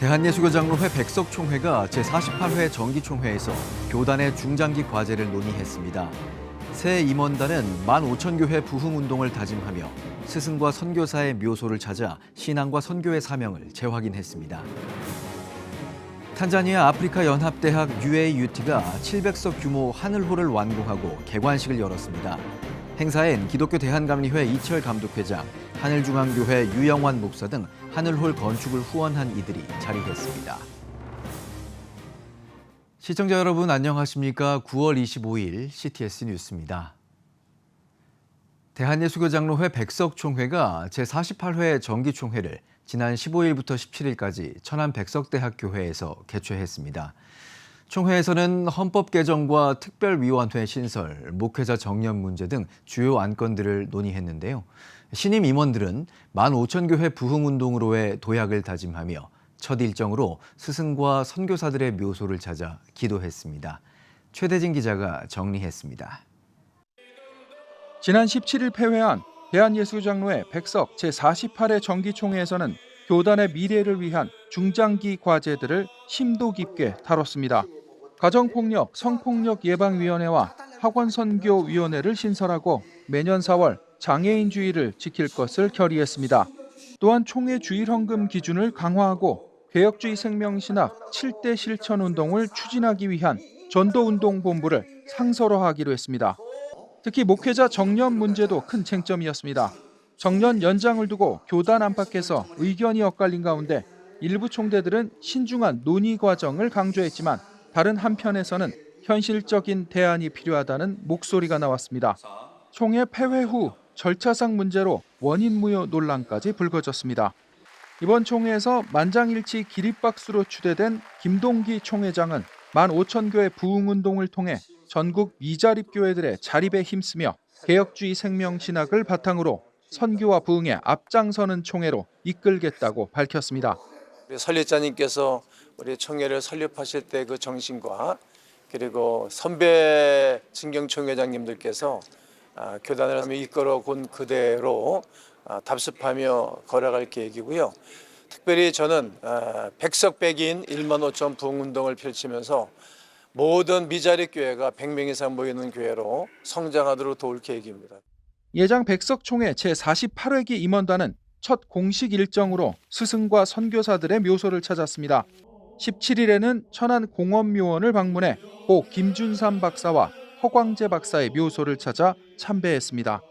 대한예수교장로회 백석총회가 제48회 정기총회에서 교단의 중장기 과제를 논의했습니다. 새 임원단은 15,000교회 부흥운동을 다짐하며 스승과 선교사의 묘소를 찾아 신앙과 선교의 사명을 재확인했습니다. 탄자니아 아프리카 연합대학 UAUT가 700석 규모 하늘홀을 완공하고 개관식을 열었습니다. 행사엔 기독교 대한감리회 이철 감독회장, 하늘중앙교회 유영환 목사 등 하늘홀 건축을 후원한 이들이 자리했습니다. 시청자 여러분 안녕하십니까? 9월 25일 CTS 뉴스입니다. 대한예수교장로회 백석총회가 제48회 정기총회를 지난 15일부터 17일까지 천안 백석대학교회에서 개최했습니다. 총회에서는 헌법 개정과 특별위원회 신설, 목회자 정년 문제 등 주요 안건들을 논의했는데요. 신임 임원들은 15,000교회 부흥운동으로의 도약을 다짐하며 첫 일정으로 스승과 선교사들의 묘소를 찾아 기도했습니다. 최대진 기자가 정리했습니다. 지난 17일 폐회한 대한예수장로회 백석 제48회 정기총회에서는 교단의 미래를 위한 중장기 과제들을 심도 깊게 다뤘습니다. 가정폭력, 성폭력예방위원회와 학원선교위원회를 신설하고 매년 4월 장애인주의를 지킬 것을 결의했습니다. 또한 총회 주일헌금 기준을 강화하고 개혁주의 생명신학 7대 실천운동을 추진하기 위한 전도운동본부를 상설화하기로 했습니다. 특히 목회자 정년 문제도 큰 쟁점이었습니다. 정년 연장을 두고 교단 안팎에서 의견이 엇갈린 가운데 일부 총대들은 신중한 논의 과정을 강조했지만 다른 한편에서는 현실적인 대안이 필요하다는 목소리가 나왔습니다. 총회 폐회 후 절차상 문제로 원인무효 논란까지 불거졌습니다. 이번 총회에서 만장일치 기립박수로 추대된 김동기 총회장은 15,000교회 부흥운동을 통해 전국 미자립교회들의 자립에 힘쓰며 개혁주의 생명신학을 바탕으로 선교와 부흥에 앞장서는 총회로 이끌겠다고 밝혔습니다. 우리 설립자님께서 우리 총회를 설립하실 때 그 정신과 그리고 선배 진경총회장님들께서 교단을 이끌어 온 그대로 답습하며 걸어갈 계획이고요. 특별히 저는 백석백인 15,000 부흥운동을 펼치면서 모든 미자립 교회가 100명 이상 모이는 교회로 성장하도록 도울 계획입니다. 예장 백석총회 제48회기 임원단은 첫 공식 일정으로 스승과 선교사들의 묘소를 찾았습니다. 17일에는 천안 공원묘원을 방문해 고 김준삼 박사와 허광재 박사의 묘소를 찾아 참배했습니다.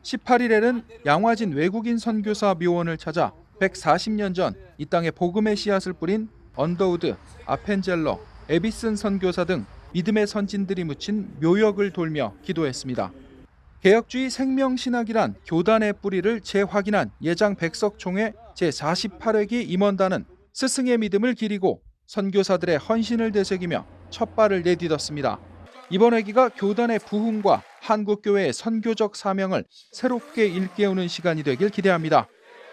18일에는 양화진 외국인 선교사 묘원을 찾아 140년 전 이 땅에 복음의 씨앗을 뿌린 언더우드, 아펜젤러, 에비슨 선교사 등 믿음의 선진들이 묻힌 묘역을 돌며 기도했습니다. 개혁주의 생명신학이란 교단의 뿌리를 재확인한 예장 백석총회 제48회기 임원단은 스승의 믿음을 기리고 선교사들의 헌신을 되새기며 첫 발을 내딛었습니다. 이번 회기가 교단의 부흥과 한국교회의 선교적 사명을 새롭게 일깨우는 시간이 되길 기대합니다.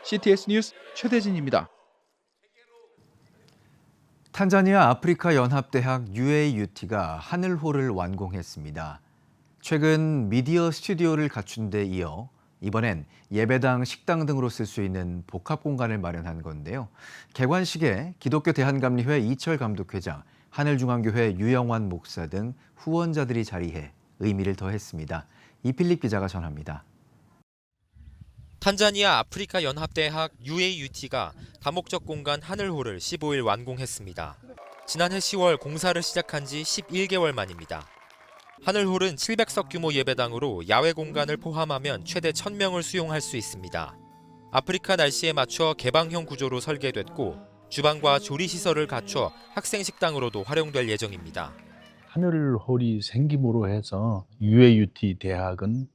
CTS 뉴스 최대진입니다. 탄자니아 아프리카 연합대학 UAUT가 하늘홀을 완공했습니다. 최근 미디어 스튜디오를 갖춘 데 이어 이번엔 예배당, 식당 등으로 쓸 수 있는 복합 공간을 마련한 건데요. 개관식에 기독교 대한감리회 이철 감독회장, 하늘중앙교회 유영환 목사 등 후원자들이 자리해 의미를 더했습니다. 이필립 기자가 전합니다. 탄자니아 아프리카 연합대학 UAUT가 다목적 공간 하늘홀을 15일 완공했습니다. 지난해 10월 공사를 시작한 지 11개월 만입니다. 하늘홀은 700석 규모 예배당으로 야외 공간을 포함하면 최대 1,000명을 수용할 수 있습니다. 아프리카 날씨에 맞춰 개방형 구조로 설계됐고 주방과 조리 시설을 갖춰 학생 식당으로도 활용될 예정입니다. 하늘홀이 생김으로 해서 UAUT 대학은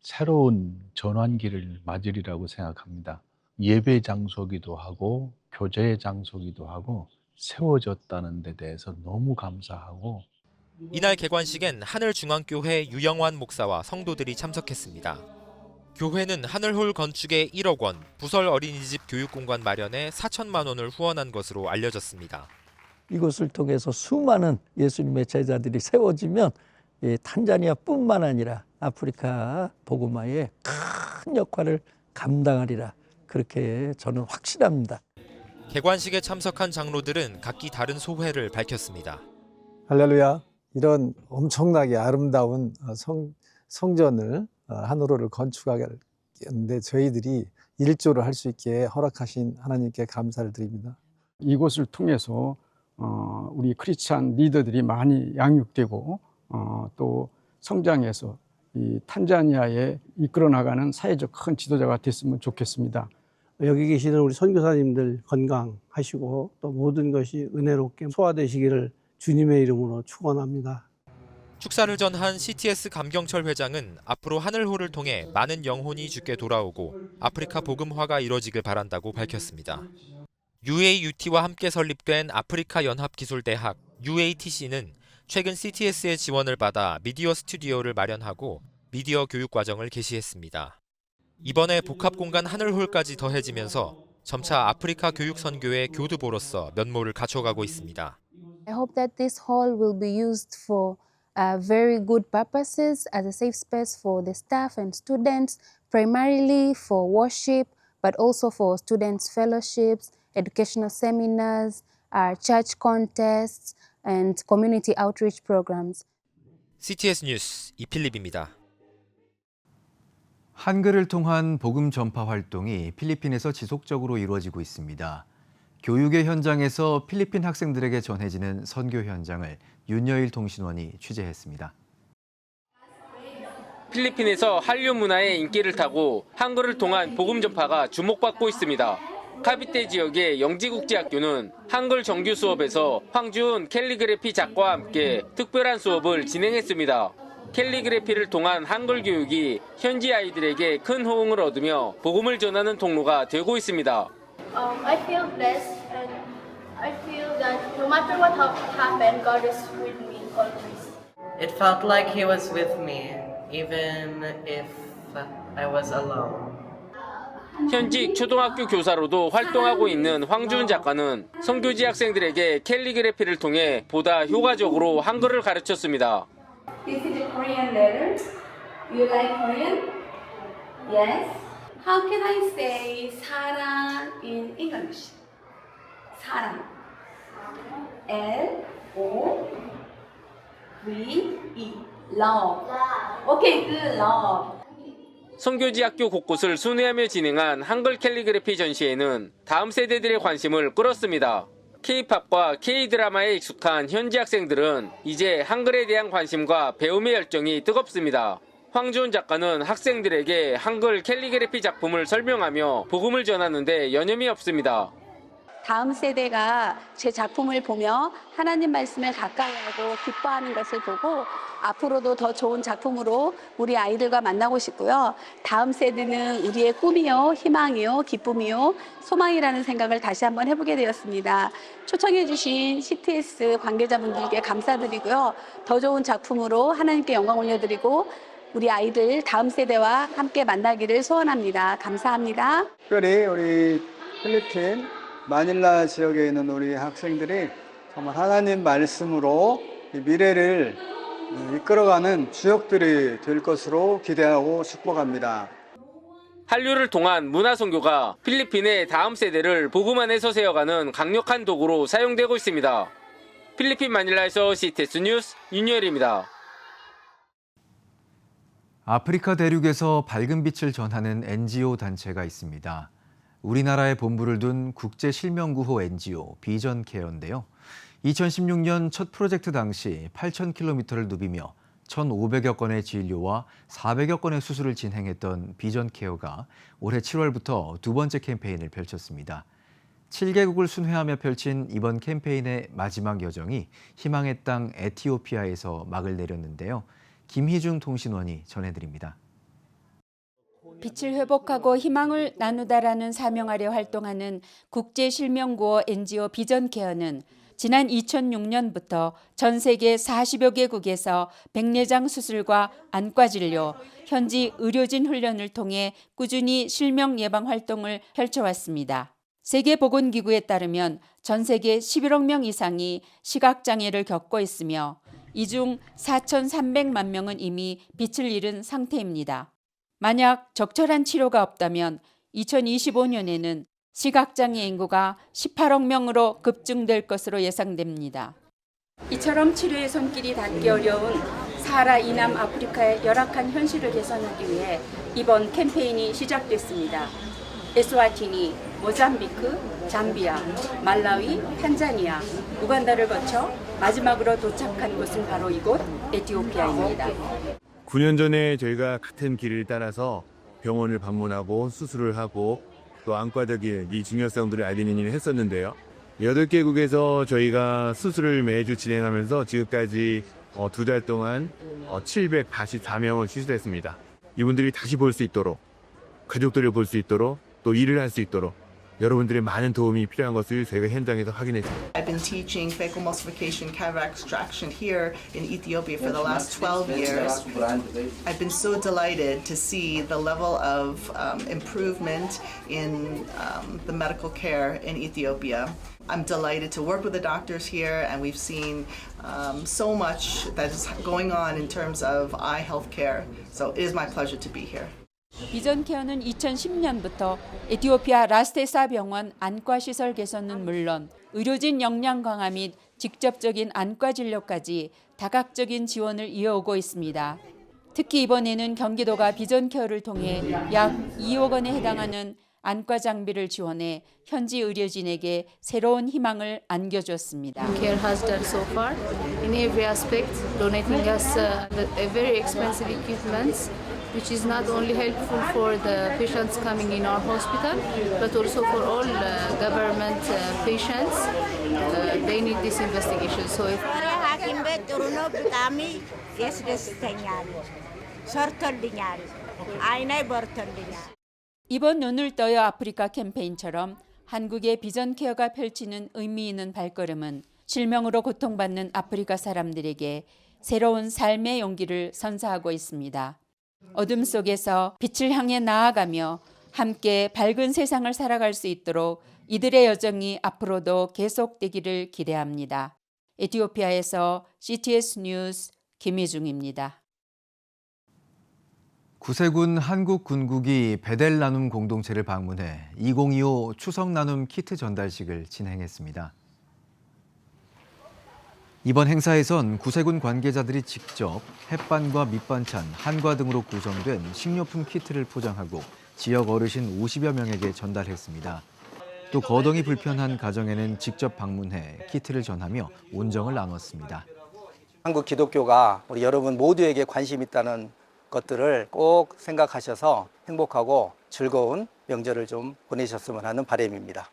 새로운 전환기를 맞으리라고 생각합니다. 예배 장소기도 하고 교제 장소기도 하고 세워졌다는 데 대해서 너무 감사하고 이날 개관식엔 하늘중앙교회 유영환 목사와 성도들이 참석했습니다. 교회는 하늘홀 건축에 1억 원, 부설 어린이집 교육공간 마련에 4천만 원을 후원한 것으로 알려졌습니다. 이것을 통해서 수많은 예수님의 제자들이 세워지면 탄자니아뿐만 아니라 아프리카 복음화에 큰 역할을 감당하리라. 그렇게 저는 확신합니다. 개관식에 참석한 장로들은 각기 다른 소회를 밝혔습니다. 할렐루야. 이런 엄청나게 아름다운 성전을 하늘호를 건축하겠는데 저희들이 일조를 할 수 있게 허락하신 하나님께 감사를 드립니다. 이곳을 통해서 우리 크리스찬 리더들이 많이 양육되고 또 성장해서 이 탄자니아에 이끌어 나가는 사회적 큰 지도자가 됐으면 좋겠습니다. 여기 계시는 우리 선교사님들 건강하시고 또 모든 것이 은혜롭게 소화되시기를 주님의 이름으로 축원합니다. 축사를 전한 CTS 감경철 회장은 앞으로 하늘호를 통해 많은 영혼이 주께 돌아오고 아프리카 복음화가 이뤄지길 바란다고 밝혔습니다. UAUT와 함께 설립된 아프리카 연합기술대학 UATC는 최근 CTS의 지원을 받아 미디어 스튜디오를 마련하고 미디어 교육 과정을 개시했습니다. 이번에 복합공간 하늘홀까지 더해지면서 점차 아프리카 교육 선교의 교두보로서 면모를 갖춰가고 있습니다. I hope that this hall will be used for very good purposes as a safe space for the staff and students, primarily for worship, but also for students' fellowships, educational seminars, church contests, and community outreach programs. CTS 뉴스 이필립입니다. 한글을 통한 복음 전파 활동이 필리핀에서 지속적으로 이루어지고 있습니다. 교육의 현장에서 필리핀 학생들에게 전해지는 선교 현장을 윤여일 통신원이 취재했습니다. 필리핀에서 한류 문화의 인기를 타고 한글을 통한 복음 전파가 주목받고 있습니다. 카비테 지역의 영지국제학교는 한글 정규 수업에서 황주은 캘리그래피 작가와 함께 특별한 수업을 진행했습니다. 캘리그래피를 통한 한글 교육이 현지 아이들에게 큰 호응을 얻으며 복음을 전하는 통로가 되고 있습니다. I feel blessed and I feel that no matter what happened, God is with me always. It felt like He was with me, even if I was alone. 현직 초등학교 교사로도 활동하고 있는 황주은 작가는 선교지 학생들에게 캘리그래피를 통해 보다 효과적으로 한글을 가르쳤습니다. This is a Korean letter. You like Korean? Yes. How can I say 사랑 in English? 사랑. L-O-V-E. Love. Okay, good. Love. 선교지 학교 곳곳을 순회하며 진행한 한글 캘리그래피 전시회는 다음 세대들의 관심을 끌었습니다. K-팝과 K-드라마에 익숙한 현지 학생들은 이제 한글에 대한 관심과 배움의 열정이 뜨겁습니다. 황주은 작가는 학생들에게 한글 캘리그래피 작품을 설명하며 복음을 전하는 데 여념이 없습니다. 다음 세대가 제 작품을 보며 하나님 말씀을 가까이 하고 기뻐하는 것을 보고 앞으로도 더 좋은 작품으로 우리 아이들과 만나고 싶고요. 다음 세대는 우리의 꿈이요, 희망이요, 기쁨이요, 소망이라는 생각을 다시 한번 해보게 되었습니다. 초청해 주신 CTS 관계자분들께 감사드리고요. 더 좋은 작품으로 하나님께 영광 올려드리고 우리 아이들 다음 세대와 함께 만나기를 소원합니다. 감사합니다. 특별히 우리 필리핀 마닐라 지역에 있는 우리 학생들이 정말 하나님 말씀으로 미래를 이끌어가는 주역들이 될 것으로 기대하고 축복합니다. 한류를 통한 문화선교가 필리핀의 다음 세대를 복음 안에서 세워가는 강력한 도구로 사용되고 있습니다. 필리핀 마닐라에서 CTS 뉴스 윤여일입니다. 아프리카 대륙에서 밝은 빛을 전하는 NGO 단체가 있습니다. 우리나라에 본부를 둔 국제실명구호 NGO 비전케어인데요. 2016년 첫 프로젝트 당시 8,000km를 누비며 1,500여 건의 진료와 400여 건의 수술을 진행했던 비전케어가 올해 7월부터 두 번째 캠페인을 펼쳤습니다. 7개국을 순회하며 펼친 이번 캠페인의 마지막 여정이 희망의 땅 에티오피아에서 막을 내렸는데요. 김희중 통신원이 전해드립니다. 빛을 회복하고 희망을 나누다라는 사명 아래 활동하는 국제실명구호 NGO 비전케어는 지난 2006년부터 전 세계 40여 개국에서 백내장 수술과 안과 진료, 현지 의료진 훈련을 통해 꾸준히 실명 예방 활동을 펼쳐왔습니다. 세계보건기구에 따르면 전 세계 11억 명 이상이 시각장애를 겪고 있으며 이 중 4,300만 명은 이미 빛을 잃은 상태입니다. 만약 적절한 치료가 없다면 2025년에는 시각장애 인구가 18억 명으로 급증될 것으로 예상됩니다. 이처럼 치료의 손길이 닿기 어려운 사하라 이남 아프리카의 열악한 현실을 개선하기 위해 이번 캠페인이 시작됐습니다. 에스와티니, 모잠비크, 잠비아, 말라위, 탄자니아, 우간다를 거쳐 마지막으로 도착한 곳은 바로 이곳 에티오피아입니다. 9년 전에 저희가 같은 길을 따라서 병원을 방문하고 수술을 하고 또 안과적인 이 중요성들을 알리는 일을 했었는데요. 8개국에서 저희가 수술을 매주 진행하면서 지금까지 2달 동안 744명을 시술했습니다. 이분들이 다시 볼 수 있도록, 가족들을 볼 수 있도록, 또 일을 할 수 있도록 여러분들의 많은 도움이 필요한 것을 저희가 현장에서 확인했습니다. I've been teaching phacoemulsification cataract extraction here in Ethiopia for the last 12 years. I've been so delighted to see the level of improvement in the medical care in Ethiopia. I'm delighted to work with the doctors here, and we've seen so much that is going on in terms of eye health care. So it is my pleasure to be here. 비전 케어는 2010년부터 에티오피아 라스테사 병원 안과 시설 개선은 물론 의료진 역량 강화 및 직접적인 안과 진료까지 다각적인 지원을 이어오고 있습니다. 특히 이번에는 경기도가 비전 케어를 통해 약 2억 원에 해당하는 안과 장비를 지원해 현지 의료진에게 새로운 희망을 안겨줬습니다. Care has done so far in every aspect, donating us a very expensive equipment, which is not only helpful for the patients coming in our hospital, but also for all government patients. They need this investigation. So if ሐኪም ቤት ጥሩ ነው። በጣም ያስደስተኛል። ሰርቶልኛል። አይኔ በርቶልኛል. 이번 눈을 떠요 아프리카 캠페인처럼 한국의 비전 케어가 펼치는 의미 있는 발걸음은 실명으로 고통받는 아프리카 사람들에게 새로운 삶의 용기를 선사하고 있습니다. 어둠 속에서 빛을 향해 나아가며 함께 밝은 세상을 살아갈 수 있도록 이들의 여정이 앞으로도 계속되기를 기대합니다. 에티오피아에서 CTS 뉴스 김희중입니다. 구세군 한국군국이 베델 나눔 공동체를 방문해 2025 추석 나눔 키트 전달식을 진행했습니다. 이번 행사에선 구세군 관계자들이 직접 햇반과 밑반찬, 한과 등으로 구성된 식료품 키트를 포장하고 지역 어르신 50여 명에게 전달했습니다. 또 거동이 불편한 가정에는 직접 방문해 키트를 전하며 온정을 나눴습니다. 한국 기독교가 우리 여러분 모두에게 관심 있다는 것들을 꼭 생각하셔서 행복하고 즐거운 명절을 좀 보내셨으면 하는 바람입니다.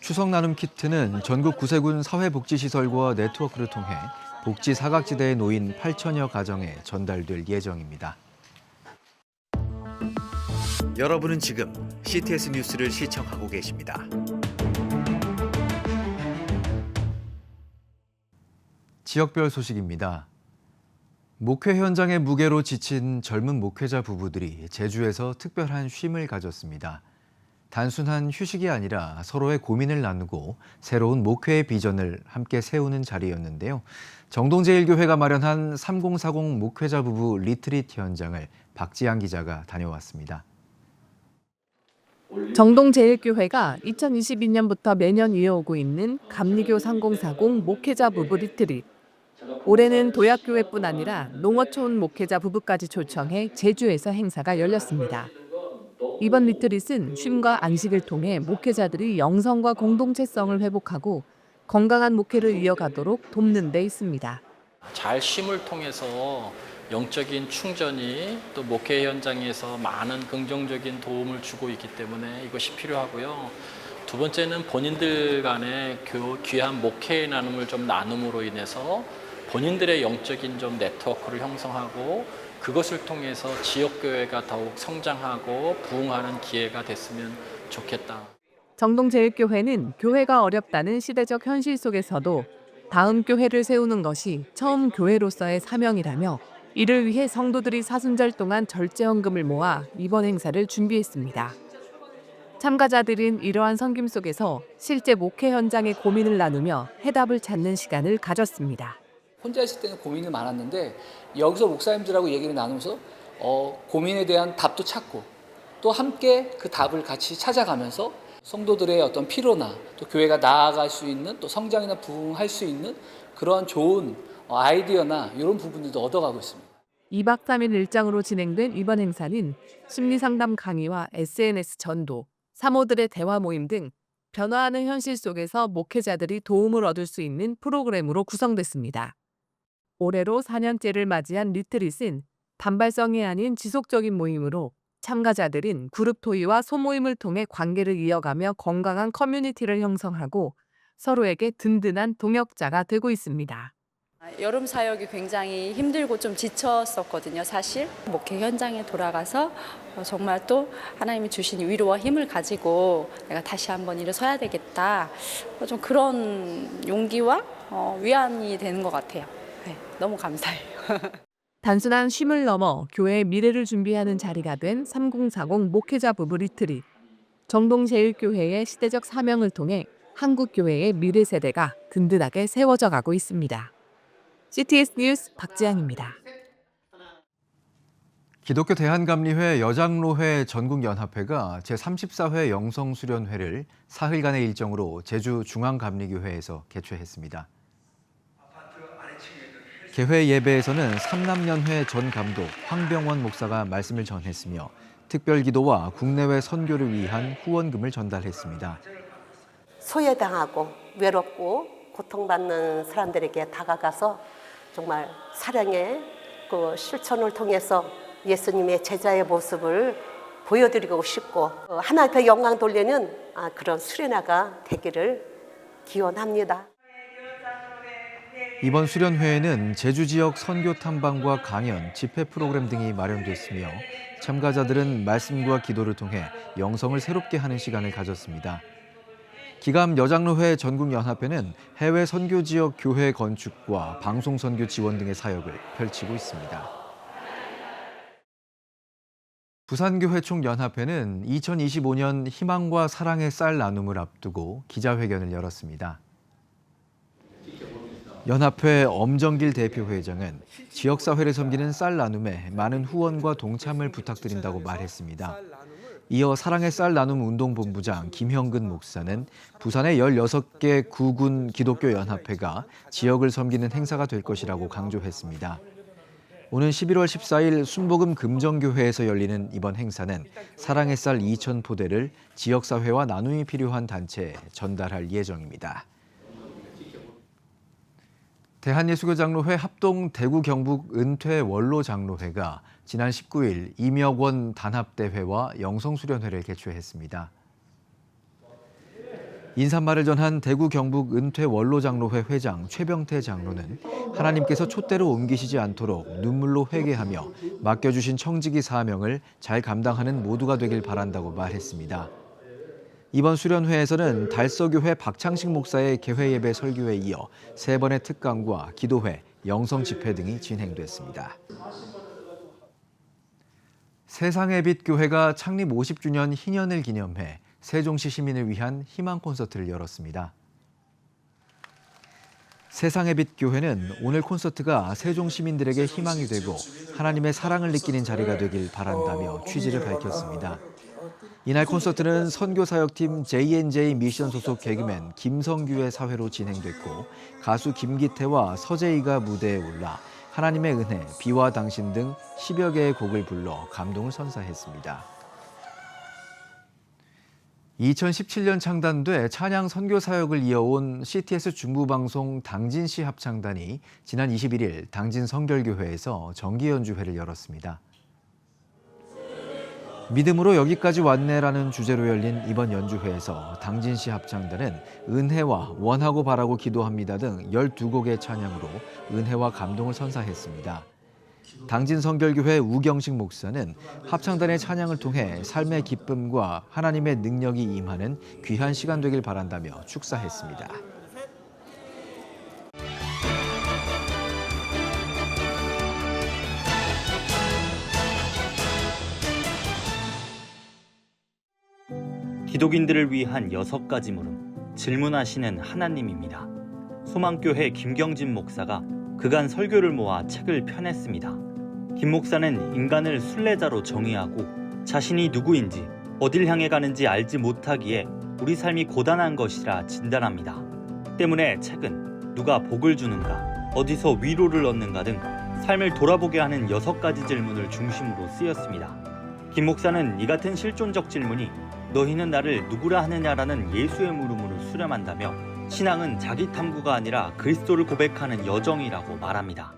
추석 나눔 키트는 전국 구세군 사회복지시설과 네트워크를 통해 복지 사각지대에 놓인 8천여 가정에 전달될 예정입니다. 여러분은 지금 CTS 뉴스를 시청하고 계십니다. 지역별 소식입니다. 목회 현장의 무게로 지친 젊은 목회자 부부들이 제주에서 특별한 쉼을 가졌습니다. 단순한 휴식이 아니라 서로의 고민을 나누고 새로운 목회의 비전을 함께 세우는 자리였는데요. 정동제일교회가 마련한 3040 목회자 부부 리트리트 현장을 박지양 기자가 다녀왔습니다. 정동제일교회가 2022년부터 매년 이어오고 있는 감리교 3040 목회자 부부 리트릿. 올해는 도약교회뿐 아니라 농어촌 목회자 부부까지 초청해 제주에서 행사가 열렸습니다. 이번 리트릿은 쉼과 안식을 통해 목회자들이 영성과 공동체성을 회복하고 건강한 목회를 이어가도록 돕는 데 있습니다. 잘 쉼을 통해서 영적인 충전이 또 목회 현장에서 많은 긍정적인 도움을 주고 있기 때문에 이것이 필요하고요. 두 번째는 본인들 간의 귀한 목회의 나눔을 좀 나눔으로 인해서 본인들의 영적인 좀 네트워크를 형성하고 그것을 통해서 지역교회가 더욱 성장하고 부흥하는 기회가 됐으면 좋겠다. 정동제일교회는 교회가 어렵다는 시대적 현실 속에서도 다음 교회를 세우는 것이 처음 교회로서의 사명이라며 이를 위해 성도들이 사순절 동안 절제헌금을 모아 이번 행사를 준비했습니다. 참가자들은 이러한 섬김 속에서 실제 목회 현장의 고민을 나누며 해답을 찾는 시간을 가졌습니다. 혼자 있을 때는 고민이 많았는데 여기서 목사님들하고 얘기를 나누면서 고민에 대한 답도 찾고 또 함께 그 답을 같이 찾아가면서 성도들의 어떤 피로나 또 교회가 나아갈 수 있는 또 성장이나 부흥할 수 있는 그런 좋은 아이디어나 이런 부분들도 얻어가고 있습니다. 2박 3일 일정으로 진행된 이번 행사는 심리상담 강의와 SNS 전도, 사모들의 대화 모임 등 변화하는 현실 속에서 목회자들이 도움을 얻을 수 있는 프로그램으로 구성됐습니다. 올해로 4년째를 맞이한 리트릿은 단발성이 아닌 지속적인 모임으로 참가자들은 그룹 토의와 소모임을 통해 관계를 이어가며 건강한 커뮤니티를 형성하고 서로에게 든든한 동역자가 되고 있습니다. 여름 사역이 굉장히 힘들고 좀 지쳤었거든요, 사실. 목회 현장에 돌아가서 정말 또 하나님이 주신 위로와 힘을 가지고 내가 다시 한번 일어서야 되겠다. 좀 그런 용기와 위안이 되는 것 같아요. 네, 너무 감사해요. 단순한 쉼을 넘어 교회의 미래를 준비하는 자리가 된 3040 목회자 부부 리트릿. 정동제일교회의 시대적 사명을 통해 한국교회의 미래 세대가 든든하게 세워져 가고 있습니다. CTS 뉴스 박지향입니다. 기독교 대한감리회 여장로회 전국연합회가 제34회 영성수련회를 사흘간의 일정으로 제주 중앙감리교회에서 개최했습니다. 개회 예배에서는 삼남연회 전 감독 황병원 목사가 말씀을 전했으며 특별기도와 국내외 선교를 위한 후원금을 전달했습니다. 소외당하고 외롭고 고통받는 사람들에게 다가가서 정말 사랑의 그 실천을 통해서 예수님의 제자의 모습을 보여드리고 싶고 하나님 앞에 영광 돌리는 그런 수련회가 되기를 기원합니다. 이번 수련회에는 제주 지역 선교 탐방과 강연, 집회 프로그램 등이 마련됐으며 참가자들은 말씀과 기도를 통해 영성을 새롭게 하는 시간을 가졌습니다. 기감 여장로회 전국연합회는 해외 선교 지역 교회 건축과 방송 선교 지원 등의 사역을 펼치고 있습니다. 부산교회 총연합회는 2025년 희망과 사랑의 쌀 나눔을 앞두고 기자회견을 열었습니다. 연합회 엄정길 대표회장은 지역사회를 섬기는 쌀 나눔에 많은 후원과 동참을 부탁드린다고 말했습니다. 이어 사랑의 쌀 나눔 운동본부장 김형근 목사는 부산의 16개 구군 기독교연합회가 지역을 섬기는 행사가 될 것이라고 강조했습니다. 오는 11월 14일 순복음 금정교회에서 열리는 이번 행사는 사랑의 쌀 2,000포대를 지역사회와 나눔이 필요한 단체에 전달할 예정입니다. 대한예수교장로회 합동 대구 경북 은퇴 원로 장로회가 지난 19일 임혁원 단합대회와 영성수련회를 개최했습니다. 인사말을 전한 대구 경북 은퇴 원로 장로회 회장 최병태 장로는 하나님께서 촛대로 옮기시지 않도록 눈물로 회개하며 맡겨주신 청지기 사명을 잘 감당하는 모두가 되길 바란다고 말했습니다. 이번 수련회에서는 달서교회 박창식 목사의 개회 예배 설교에 이어 3번의 특강과 기도회, 영성 집회 등이 진행됐습니다. 세상의 빛 교회가 창립 50주년 희년을 기념해 세종시 시민을 위한 희망 콘서트를 열었습니다. 세상의 빛 교회는 오늘 콘서트가 세종 시민들에게 희망이 되고 하나님의 사랑을 느끼는 자리가 되길 바란다며 취지를 밝혔습니다. 이날 콘서트는 선교사역팀 JNJ 미션 소속 개그맨 김성규의 사회로 진행됐고 가수 김기태와 서재희가 무대에 올라 하나님의 은혜, 비와 당신 등 10여 개의 곡을 불러 감동을 선사했습니다. 2017년 창단돼 찬양 선교 사역을 이어온 CTS 중부방송 당진시 합창단이 지난 21일 당진 성결교회에서 정기 연주회를 열었습니다. 믿음으로 여기까지 왔네라는 주제로 열린 이번 연주회에서 당진시 합창단은 은혜와 원하고 바라고 기도합니다 등 12곡의 찬양으로 은혜와 감동을 선사했습니다. 당진 성결교회 우경식 목사는 합창단의 찬양을 통해 삶의 기쁨과 하나님의 능력이 임하는 귀한 시간 되길 바란다며 축사했습니다. 기독인들을 위한 6가지 물음, 질문하시는 하나님입니다. 소망교회 김경진 목사가 그간 설교를 모아 책을 펴냈습니다. 김 목사는 인간을 순례자로 정의하고 자신이 누구인지 어딜 향해 가는지 알지 못하기에 우리 삶이 고단한 것이라 진단합니다. 때문에 책은 누가 복을 주는가, 어디서 위로를 얻는가 등 삶을 돌아보게 하는 6가지 질문을 중심으로 쓰였습니다. 김 목사는 이 같은 실존적 질문이 너희는 나를 누구라 하느냐라는 예수의 물음으로 수렴한다며 신앙은 자기 탐구가 아니라 그리스도를 고백하는 여정이라고 말합니다.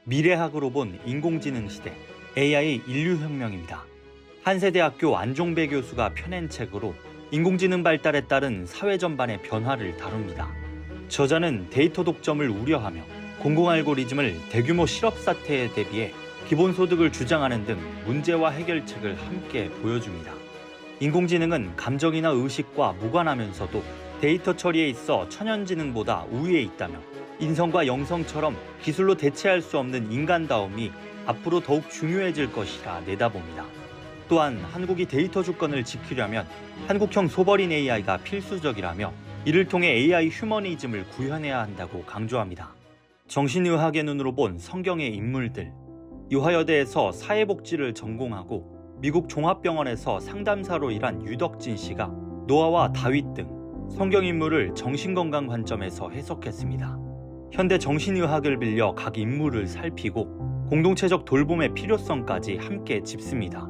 미래학으로 본 인공지능 시대, AI 인류혁명입니다. 한세대학교 안종배 교수가 펴낸 책으로 인공지능 발달에 따른 사회 전반의 변화를 다룹니다. 저자는 데이터 독점을 우려하며 공공 알고리즘을 대규모 실업 사태에 대비해 기본소득을 주장하는 등 문제와 해결책을 함께 보여줍니다. 인공지능은 감정이나 의식과 무관하면서도 데이터 처리에 있어 천연지능보다 우위에 있다며 인성과 영성처럼 기술로 대체할 수 없는 인간다움이 앞으로 더욱 중요해질 것이라 내다봅니다. 또한 한국이 데이터 주권을 지키려면 한국형 소버린 AI가 필수적이라며 이를 통해 AI 휴머니즘을 구현해야 한다고 강조합니다. 정신의학의 눈으로 본 성경의 인물들, 유화여대에서 사회복지를 전공하고 미국 종합병원에서 상담사로 일한 유덕진 씨가 노아와 다윗 등 성경 인물을 정신건강 관점에서 해석했습니다. 현대 정신의학을 빌려 각 인물을 살피고 공동체적 돌봄의 필요성까지 함께 짚습니다.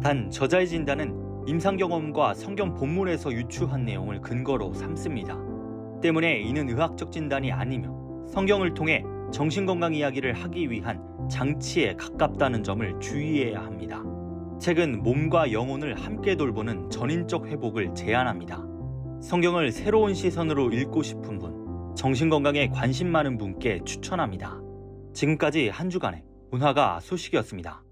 단 저자의 진단은 임상 경험과 성경 본문에서 유추한 내용을 근거로 삼습니다. 때문에 이는 의학적 진단이 아니며 성경을 통해 정신건강 이야기를 하기 위한 장치에 가깝다는 점을 주의해야 합니다. 책은 몸과 영혼을 함께 돌보는 전인적 회복을 제안합니다. 성경을 새로운 시선으로 읽고 싶은 분, 정신건강에 관심 많은 분께 추천합니다. 지금까지 한 주간의 문화가 소식이었습니다.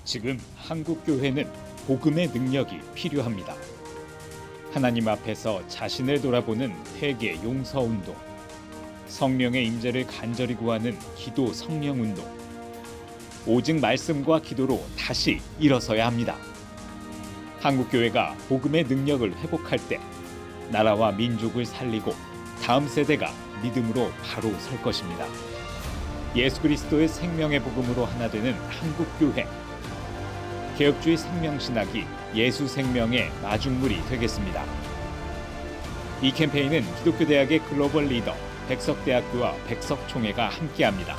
지금 한국교회는 복음의 능력이 필요합니다. 하나님 앞에서 자신을 돌아보는 회개 용서운동, 성령의 임재를 간절히 구하는 기도 성령운동, 오직 말씀과 기도로 다시 일어서야 합니다. 한국교회가 복음의 능력을 회복할 때 나라와 민족을 살리고 다음 세대가 믿음으로 바로 설 것입니다. 예수 그리스도의 생명의 복음으로 하나 되는 한국교회, 개혁주의 생명신학이 예수 생명의 마중물이 되겠습니다. 이 캠페인은 기독교대학의 글로벌 리더 백석대학교와 백석총회가 함께합니다.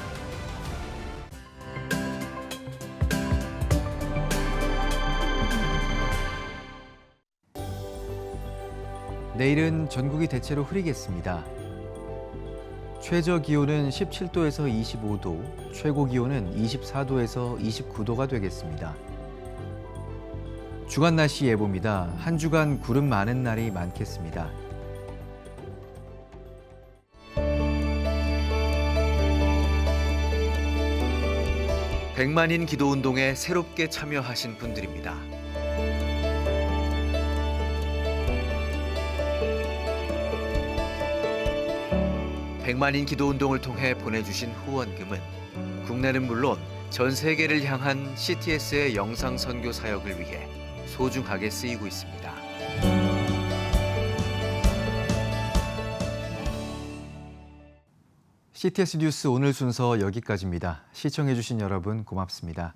내일은 전국이 대체로 흐리겠습니다. 최저 기온은 17도에서 25도, 최고 기온은 24도에서 29도가 되겠습니다. 주간 날씨 예보입니다. 한 주간 구름 많은 날이 많겠습니다. 백만인 기도운동에 새롭게 참여하신 분들입니다. 백만인 기도운동을 통해 보내주신 후원금은 국내는 물론 전 세계를 향한 CTS의 영상 선교 사역을 위해 소중하게 쓰이고 있습니다. CTS 뉴스 오늘 순서 여기까지입니다. 시청해주신 여러분 고맙습니다.